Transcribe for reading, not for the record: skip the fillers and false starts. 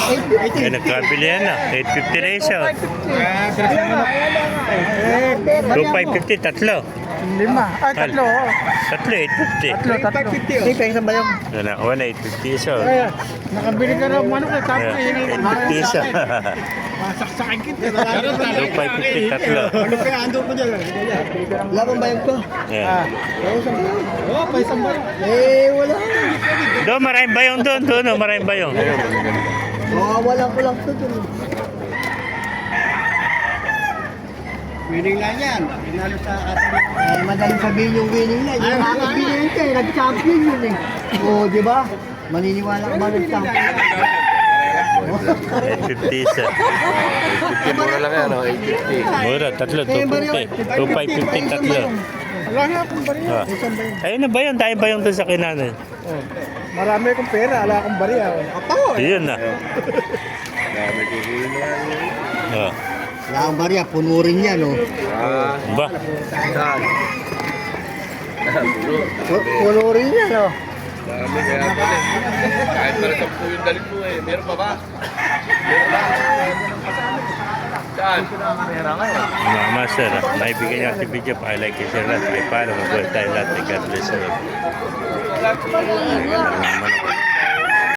Kaya nagkabili yan na. 850 na isa. 2,550, tatlo. Lima. Ay, tatlo. Tatlo, 850. Tatlo. Hindi, isang ba yung? Yan na, 850 isa. Kaya, nakabili ka ng ano ka, tapos Ayan, 850 isa. masaksakin kita. 2,550, tatlo. Ano kaya ando ko dyan? Laban ba yung ko? Ayan. Oo, pa isang ba? Wala. Doon, maraming bayong doon. Doon, maraming bayong. Wala ko lang ito dun. Winning lang yan. Pinalo sa atin. Madaling sabihin yung winning lang. Yung nakakabili ka, nag-champion yun eh. Oo, di ba? Maniniwala ka ba nag-champion? 850 isa. 850 mura lang yan, 850. Mura, tatlo, 250. 2,550, tatlo. Wala nga akong bariya. Ah. Isang bariya. Ayun na bayong, dahil bayong doon sa kinanan. Marami akong pera, wala akong bariya. Apo! Yun na. Dami kukunin na yan. Ah. Wala akong bariya, puno rin yan, oh. Ba? Saan? Puno rin yan, oh. Dami kaya pala. Kahit pala 10 yung dalit mo eh. Meron pa ba? Meron ba? Saan? Mga master, naibigay niyo ang video. Pa-like, share lahat. Ay, paano mag-work tayo lahat. God bless you.